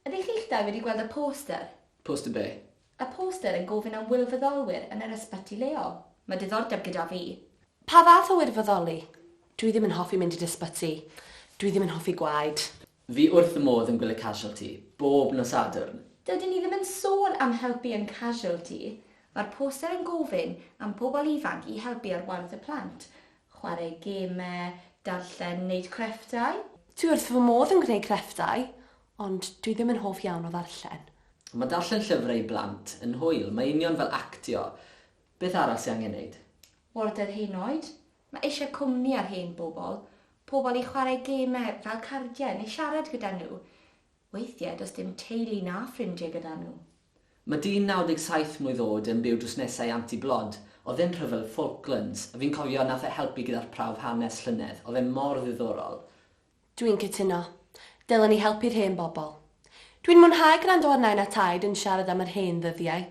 Ydych chi'ch dau wedi gweld y poster? Poster be? Y poster yn gofyn am gwirfoddolwyr yn yr ysbyty leol. Mae diddordeb gyda fi. Pa fath o wirfoddoli? Dwi ddim yn hoffi mynd i'r ysbyty. Dwi ddim yn hoffi gwaed. Fi wrth y modd yn gwylio casualty, bob nos Sadwrn. Dydyn ni ddim yn sôn am helpu yn casualty. Mae'r poster yn gofyn am pobl ifanc i helpu ar warth y plant. Chwarae gemau, darllen, wneud crefftau. Dwi wrth fy modd yn gwneud crefftau, ond dwi ddim yn hoff iawn o ddarllen. Mae darllen llyfrau i blant yn hwyl, mae union fel actio. Beth arall sy'n angen wneud? Warder hen oed. Mae eisiau cwmni ar hen bobl. Pobl i chwarae gemau fel cardiau neu siarad gyda nhw. Weithiau does dim teulu na ffrindiau gyda nhw. Mae dyn 97 mlwydd oed yn byw drwsnesau anti-blod. Oedd e'n rhyfel Falklands, a fi'n cofio nath e helpu gyda'r prawf hanes llynedd. Oedd e'n mor ddiddorol. Dwi'n cytuno. Dylen ni helpu'r hen bobl. Dwi'n mwynhau gwrando ar nain a taid yn siarad am yr hen ddyddiau,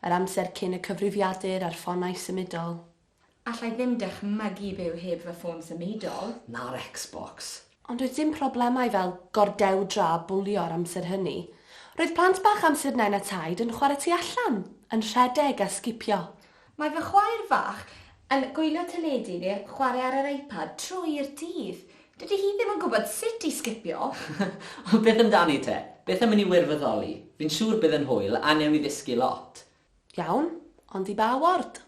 yr amser cyn y cyfrifiadur a'r ffonau symudol. Allai ddim dychmygu byw heb fy ffôn symudol. Na'r Xbox. Ond oedd dim problemau fel gordewdra a bwlio ar amser hynny. Roedd plant bach amser nain a taid yn chwarae tu allan, yn rhedeg a sgipio. Mae fy chwaer fach yn gwylio teledu neu chwarae ar yr iPad trwy'r dydd. Dydy hi ddim yn gwybod sut i sgipio. Beth amdani te? Beth am mynd i wirfoddoli? Fi'n siŵr bydd yn hwyl a newn i ddysgu lot. Iawn, ond i ba ward?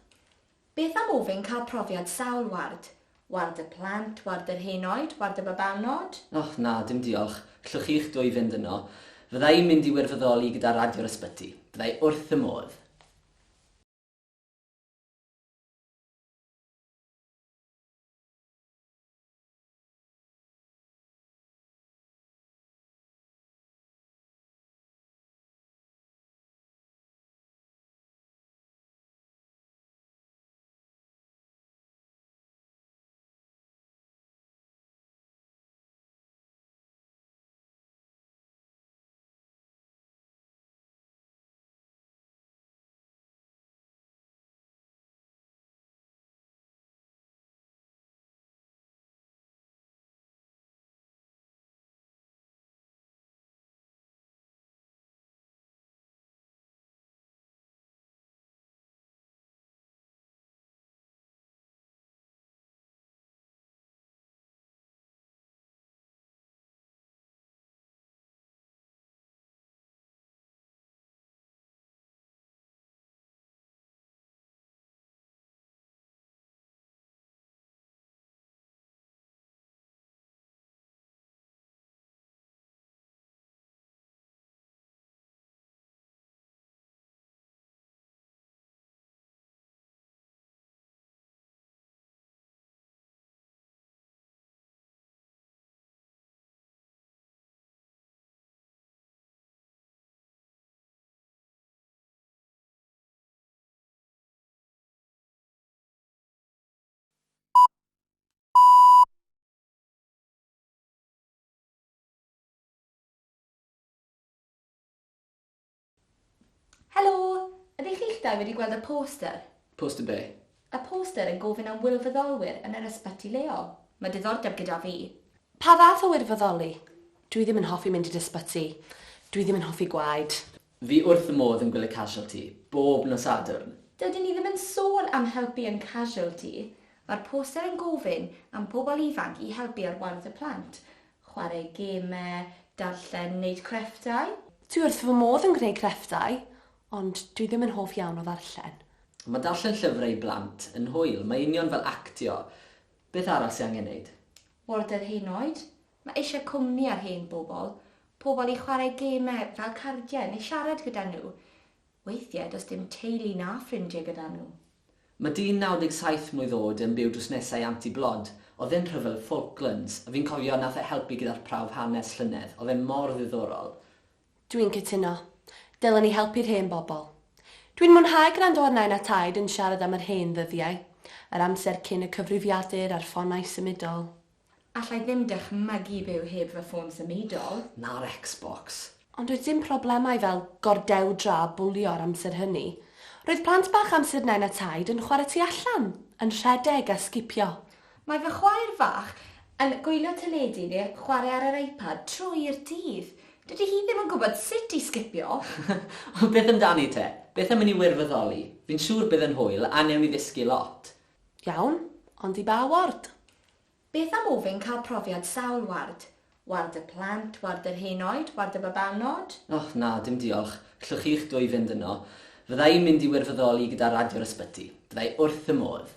Beth am ofyn cael profiad sawl ward? Ward y plant, ward yr hen oed, ward y babanod? Na, dim diolch. Llwch chi'ch dwy fynd yno. Fyddai mynd i wirfoddoli gyda radio'r ysbyty. Fyddai wrth y modd. Helo, ydych chi'ch dau wedi gweld y poster? Poster be? Y poster yn gofyn am gwirfoddolwyr yn yr ysbyty leol. Mae diddordeb gyda fi. Pa fath o wirfoddoli? Dwi ddim yn hoffi mynd i'r ysbyty. Dwi ddim yn hoffi gwaed. Fi wrth y modd yn gwylio casualty, bob nos Sadwrn. Dydyn ni ddim yn sôn am helpu yn casualty. Mae'r poster yn gofyn am pobl ifanc i helpu ar warth y plant. Chwarae gemau, darllen, wneud crefftau. Dwi wrth fy modd yn gwneud crefftau, ond dwi ddim yn hoff iawn o ddarllen. Mae darllen llyfrau i blant yn hwyl, mae union fel actio. Beth arall sy'n angen wneud? Warder hen oed. Mae eisiau cwmni ar hen bobl. Pobl i chwarae gemau fel cardiau neu siarad gyda nhw. Weithiau does dim teulu na ffrindiau gyda nhw. Mae dyn 97 mlwydd oed yn byw drwsnesau anti-blod. Oedd e'n rhyfel Falklands, a fi'n cofio nath e helpu gyda'r prawf hanes llynedd. Oedd e'n mor ddiddorol. Dwi'n cytuno. Dylen ni helpu'r hen bobl. Dwi'n mwynhau gwrando ar nain a taid yn siarad am yr hen ddyddiau, yr amser cyn y cyfrifiadur a'r ffonau symudol. Allai ddim dychmygu byw heb fy ffôn symudol. Na'r Xbox. Ond oedd dim problemau fel gordewdra a bwlio ar amser hynny. Roedd plant bach amser nain a taid yn chwarae tu allan, yn rhedeg a sgipio. Mae fy chwaer fach yn gwylio teledu neu chwarae ar yr iPad trwy'r dydd. Dydy hi ddim yn gwybod sut i sgipio. O, beth amdani te? Beth am mynd i wirfoddoli? Fi'n siŵr bydd yn hwyl a newn i ddysgu lot. Iawn, ond i ba ward? Beth am ofyn cael profiad sawl ward? Ward y plant, ward yr hen oed, ward y babanod? Na, dim diolch. Clwch chi'ch dwy fynd yno. Fyddai mynd i wirfoddoli gyda radio'r ysbyty. Fyddai wrth y modd.